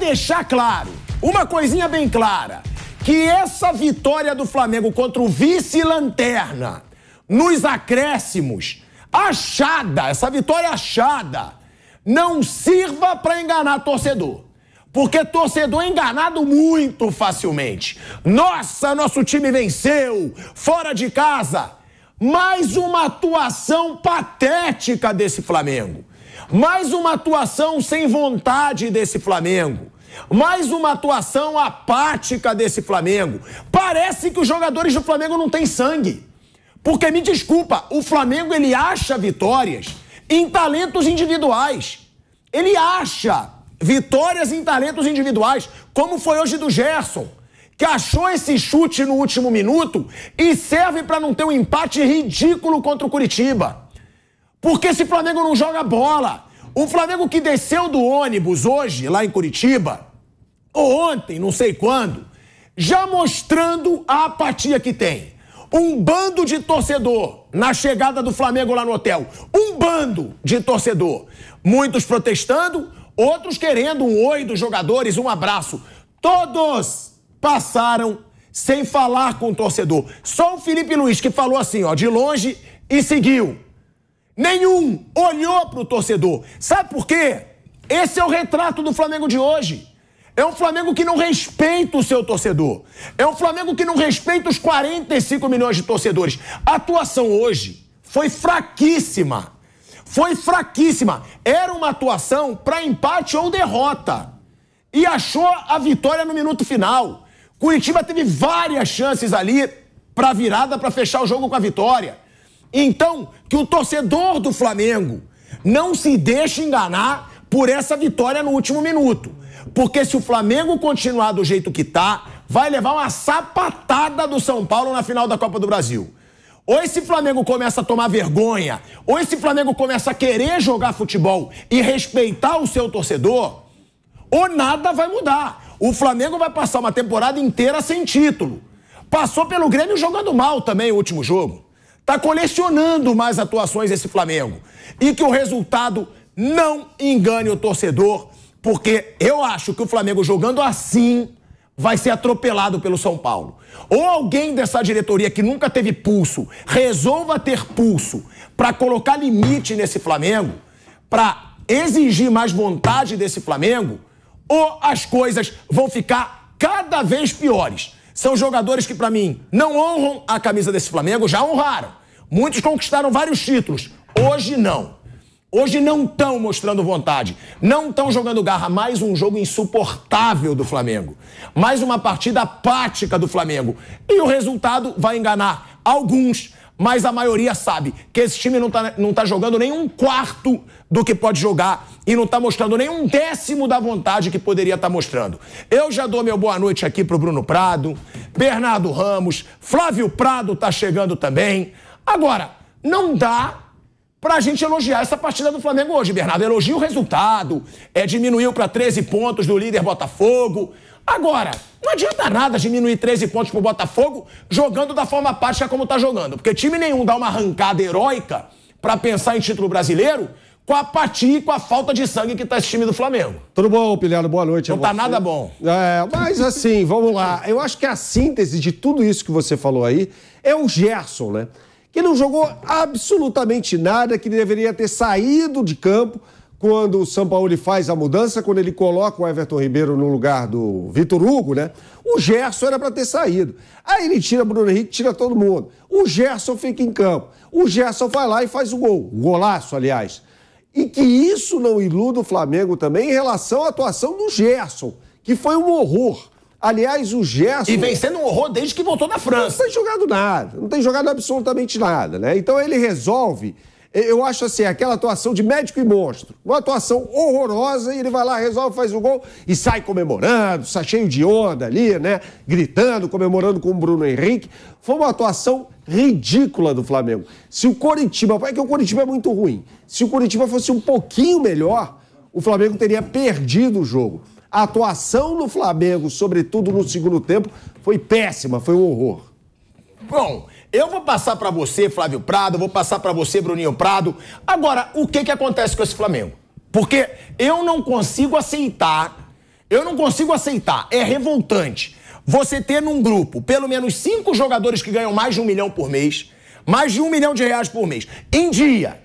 deixar claro, uma coisinha bem clara, que essa vitória do Flamengo contra o vice-lanterna, nos acréscimos, achada, essa vitória achada, não sirva para enganar torcedor. Porque torcedor é enganado muito facilmente. Nossa, nosso time venceu, fora de casa. Mais uma atuação patética desse Flamengo. Mais uma atuação sem vontade desse Flamengo. Mais uma atuação apática desse Flamengo. Parece que os jogadores do Flamengo não têm sangue. Porque, me desculpa, o Flamengo ele acha vitórias em talentos individuais. Ele acha vitórias em talentos individuais, como foi hoje do Gerson, que achou esse chute no último minuto e serve para não ter um empate ridículo contra o Curitiba. Porque esse Flamengo não joga bola. O Flamengo que desceu do ônibus hoje, lá em Curitiba, ou ontem, não sei quando, já mostrando a apatia que tem. Um bando de torcedor na chegada do Flamengo lá no hotel. Um bando de torcedor. Muitos protestando, outros querendo um oi dos jogadores, um abraço. Todos passaram sem falar com o torcedor. Só o Felipe Luiz que falou assim, ó, de longe e seguiu. Nenhum olhou pro torcedor. Sabe por quê? Esse é o retrato do Flamengo de hoje. É um Flamengo que não respeita o seu torcedor. É um Flamengo que não respeita os 45 milhões de torcedores. A atuação hoje foi fraquíssima. Foi fraquíssima. Era uma atuação para empate ou derrota. E achou a vitória no minuto final. Curitiba teve várias chances ali para virada, para fechar o jogo com a vitória. Então, que o torcedor do Flamengo não se deixe enganar por essa vitória no último minuto. Porque se o Flamengo continuar do jeito que tá, vai levar uma sapatada do São Paulo na final da Copa do Brasil. Ou esse Flamengo começa a tomar vergonha, ou esse Flamengo começa a querer jogar futebol e respeitar o seu torcedor, ou nada vai mudar. O Flamengo vai passar uma temporada inteira sem título. Passou pelo Grêmio jogando mal também o último jogo. Tá colecionando mais atuações esse Flamengo. E que o resultado não engane o torcedor, porque eu acho que o Flamengo jogando assim vai ser atropelado pelo São Paulo. Ou alguém dessa diretoria que nunca teve pulso, resolva ter pulso para colocar limite nesse Flamengo, para exigir mais vontade desse Flamengo, ou as coisas vão ficar cada vez piores. São jogadores que, para mim, não honram a camisa desse Flamengo, já honraram. Muitos conquistaram vários títulos, hoje não. Hoje não estão mostrando vontade, não estão jogando garra. Mais um jogo insuportável do Flamengo. Mais uma partida apática do Flamengo. E o resultado vai enganar alguns, mas a maioria sabe que esse time não tá jogando nem um quarto do que pode jogar e não tá mostrando nem um décimo da vontade que poderia estar mostrando. Eu já dou meu boa noite aqui pro Bruno Prado, Bernardo Ramos, Flávio Prado tá chegando também. Agora, não dá pra gente elogiar essa partida do Flamengo hoje, Bernardo. Elogia o resultado, diminuiu pra 13 pontos do líder Botafogo. Agora, não adianta nada diminuir 13 pontos pro Botafogo jogando da forma apática como tá jogando, porque time nenhum dá uma arrancada heróica pra pensar em título brasileiro com a apatia e com a falta de sangue que tá esse time do Flamengo. Tudo bom, Pilhado? Boa noite. Não tá nada bom. Mas assim, vamos lá. Eu acho que a síntese de tudo isso que você falou aí é o Gerson, né? Que não jogou absolutamente nada, que deveria ter saído de campo quando o Sampaoli faz a mudança, quando ele coloca o Everton Ribeiro no lugar do Vitor Hugo, né? O Gerson era para ter saído. Aí ele tira Bruno Henrique, tira todo mundo. O Gerson fica em campo. O Gerson vai lá e faz o gol. Um golaço, aliás. E que isso não iluda o Flamengo também em relação à atuação do Gerson, que foi um horror. Aliás, o Gerson... E vem sendo um horror desde que voltou da França. Não tem jogado nada, não tem jogado absolutamente nada, né? Então ele resolve, eu acho assim, aquela atuação de médico e monstro. Uma atuação horrorosa e ele vai lá, resolve, faz o gol e sai comemorando, sai cheio de onda ali, né? Gritando, comemorando com o Bruno Henrique. Foi uma atuação ridícula do Flamengo. Se o Coritiba... É que o Coritiba é muito ruim. Se o Coritiba fosse um pouquinho melhor, o Flamengo teria perdido o jogo. A atuação do Flamengo, sobretudo no segundo tempo, foi péssima, foi um horror. Bom, eu vou passar pra você, Flávio Prado, vou passar pra você, Bruninho Prado. Agora, o que acontece com esse Flamengo? Porque eu não consigo aceitar Eu não consigo aceitar. É revoltante você ter num grupo pelo menos 5 jogadores que ganham mais de R$1 milhão por mês, mais de R$1 milhão por mês, em dia.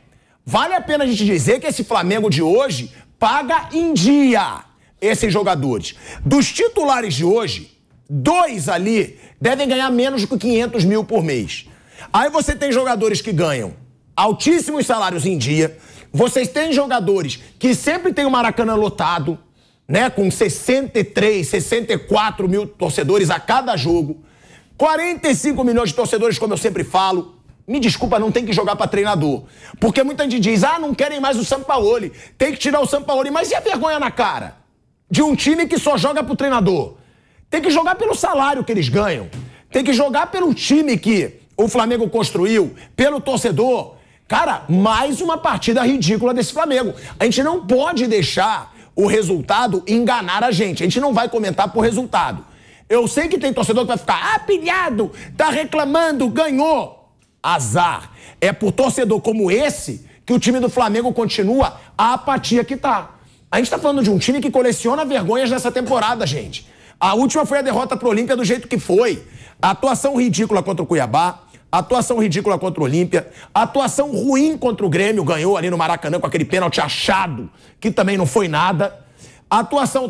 Vale a pena a gente dizer que esse Flamengo de hoje paga em dia esses jogadores. Dos titulares de hoje, 2 ali devem ganhar menos do que 500 mil por mês. Aí você tem jogadores que ganham altíssimos salários em dia. Vocês têm jogadores que sempre tem o Maracanã lotado, né? Com 63, 64 mil torcedores a cada jogo. 45 milhões de torcedores, como eu sempre falo. Me desculpa, não tem que jogar para treinador. Porque muita gente diz, não querem mais o Sampaoli. Tem que tirar o Sampaoli. Mas e a vergonha na cara de um time que só joga pro treinador? Tem que jogar pelo salário que eles ganham. Tem que jogar pelo time que o Flamengo construiu, pelo torcedor. Cara, mais uma partida ridícula desse Flamengo. A gente não pode deixar o resultado enganar a gente. A gente não vai comentar por resultado. Eu sei que tem torcedor que vai ficar pilhado, tá reclamando, ganhou. Azar. É por torcedor como esse que o time do Flamengo continua a apatia que tá. A gente tá falando de um time que coleciona vergonhas nessa temporada, gente. A última foi a derrota pro Olímpia do jeito que foi. A atuação ridícula contra o Cuiabá, atuação ridícula contra o Olímpia, atuação ruim contra o Grêmio, ganhou ali no Maracanã com aquele pênalti achado, que também não foi nada.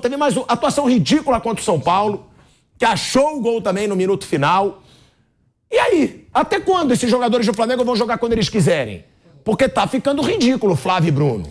Teve mais atuação ridícula contra o São Paulo, que achou o gol também no minuto final. E aí? Até quando esses jogadores do Flamengo vão jogar quando eles quiserem? Porque tá ficando ridículo, Flávio e Bruno.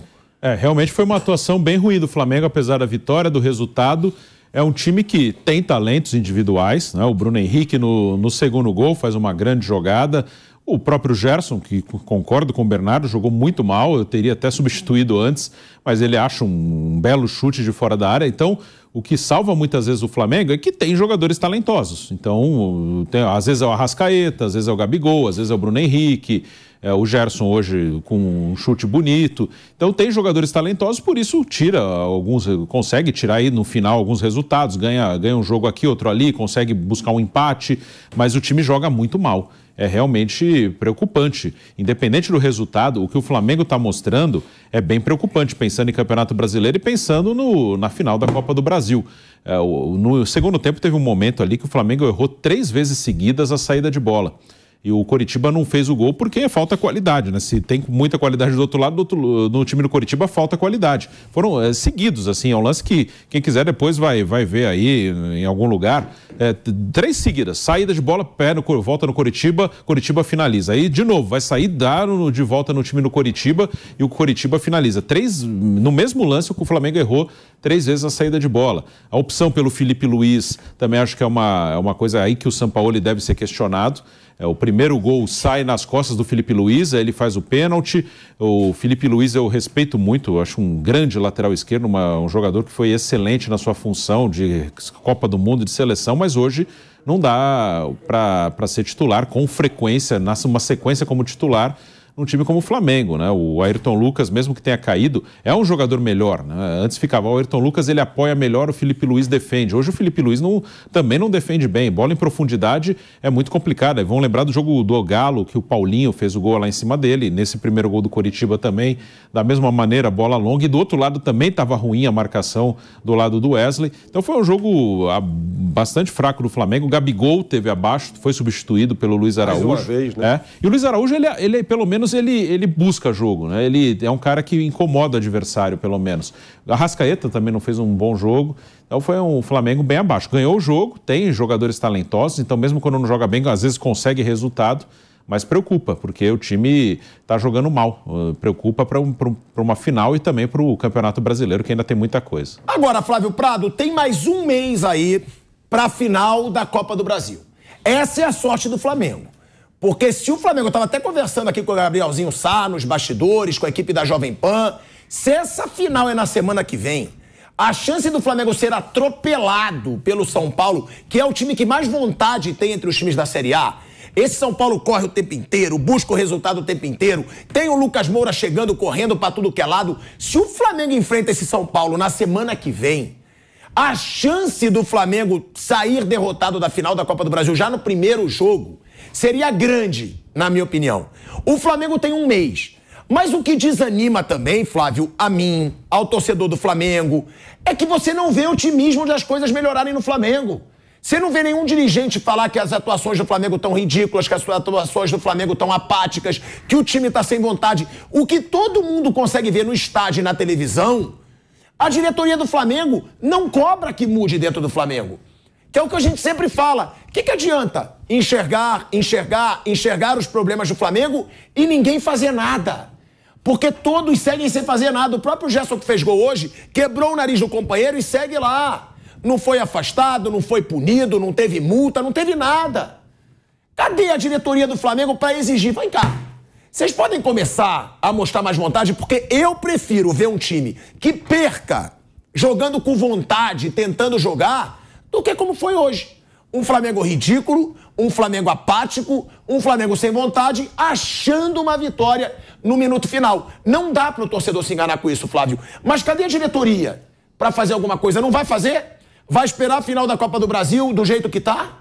Realmente foi uma atuação bem ruim do Flamengo, apesar da vitória, do resultado. É um time que tem talentos individuais, né? O Bruno Henrique no segundo gol faz uma grande jogada. O próprio Gerson, que concordo com o Bernardo, jogou muito mal. Eu teria até substituído antes, mas ele acha um belo chute de fora da área. Então, o que salva muitas vezes o Flamengo é que tem jogadores talentosos. Então, às vezes é o Arrascaeta, às vezes é o Gabigol, às vezes é o Bruno Henrique, o Gerson hoje com um chute bonito. Então tem jogadores talentosos, por isso consegue tirar aí no final alguns resultados, ganha um jogo aqui, outro ali, consegue buscar um empate, mas o time joga muito mal. É realmente preocupante. Independente do resultado, o que o Flamengo está mostrando é bem preocupante, pensando em Campeonato Brasileiro e pensando na final da Copa do Brasil. No segundo tempo teve um momento ali que o Flamengo errou 3 vezes seguidas a saída de bola. E o Coritiba não fez o gol porque falta qualidade, né? Se tem muita qualidade do outro lado, no time do Coritiba falta qualidade. Foram seguidos, assim, é um lance que quem quiser depois vai ver aí em algum lugar. 3 seguidas, saída de bola, volta no Coritiba, Coritiba finaliza. Aí, de novo, vai sair, dar de volta no time do Coritiba e o Coritiba finaliza. No mesmo lance, o Flamengo errou 3 vezes a saída de bola. A opção pelo Felipe Luiz também acho que é uma coisa aí que o Sampaoli deve ser questionado. O primeiro gol sai nas costas do Felipe Luiz, aí ele faz o pênalti. O Felipe Luiz eu respeito muito, eu acho um grande lateral esquerdo, um jogador que foi excelente na sua função de Copa do Mundo, de seleção, mas hoje não dá para ser titular com frequência, numa sequência como titular, num time como o Flamengo, né? O Ayrton Lucas, mesmo que tenha caído, é um jogador melhor, né? Antes ficava o Ayrton Lucas, ele apoia melhor, o Felipe Luiz defende. Hoje o Felipe Luiz também não defende bem. Bola em profundidade é muito complicada. Vão lembrar do jogo do Galo, que o Paulinho fez o gol lá em cima dele, nesse primeiro gol do Coritiba também, da mesma maneira, bola longa, e do outro lado também estava ruim a marcação do lado do Wesley. Então foi um jogo bastante fraco do Flamengo. O Gabigol teve abaixo, foi substituído pelo Luiz Araújo. Mais uma vez, né? E o Luiz Araújo, ele pelo menos ele busca jogo, né? Ele é um cara que incomoda o adversário, pelo menos. A Arrascaeta também não fez um bom jogo. Então foi um Flamengo bem abaixo. Ganhou o jogo, tem jogadores talentosos, então mesmo quando não joga bem, às vezes consegue resultado, mas preocupa, porque o time está jogando mal. Preocupa para uma final e também para o Campeonato Brasileiro, que ainda tem muita coisa. Agora, Flávio Prado, tem mais um mês aí para a final da Copa do Brasil. Essa é a sorte do Flamengo. Porque se o Flamengo, eu estava até conversando aqui com o Gabrielzinho Sá, nos bastidores, com a equipe da Jovem Pan, se essa final é na semana que vem, a chance do Flamengo ser atropelado pelo São Paulo, que é o time que mais vontade tem entre os times da Série A, esse São Paulo corre o tempo inteiro, busca o resultado o tempo inteiro, tem o Lucas Moura chegando, correndo para tudo que é lado. Se o Flamengo enfrenta esse São Paulo na semana que vem, a chance do Flamengo sair derrotado da final da Copa do Brasil já no primeiro jogo seria grande, na minha opinião. O Flamengo tem um mês. Mas o que desanima também, Flávio, a mim, ao torcedor do Flamengo, é que você não vê otimismo de as coisas melhorarem no Flamengo. Você não vê nenhum dirigente falar que as atuações do Flamengo estão ridículas, que as atuações do Flamengo estão apáticas, que o time está sem vontade. O que todo mundo consegue ver no estádio e na televisão, a diretoria do Flamengo não cobra que mude dentro do Flamengo. Que é o que a gente sempre fala. O que adianta enxergar os problemas do Flamengo e ninguém fazer nada? Porque todos seguem sem fazer nada. O próprio Gerson, que fez gol hoje, quebrou o nariz do companheiro e segue lá. Não foi afastado, não foi punido, não teve multa, não teve nada. Cadê a diretoria do Flamengo para exigir? Vem cá. Vocês podem começar a mostrar mais vontade, porque eu prefiro ver um time que perca jogando com vontade, tentando jogar, do que como foi hoje. Um Flamengo ridículo, um Flamengo apático, um Flamengo sem vontade, achando uma vitória no minuto final. Não dá para o torcedor se enganar com isso, Flávio. Mas cadê a diretoria para fazer alguma coisa? Não vai fazer? Vai esperar a final da Copa do Brasil do jeito que tá?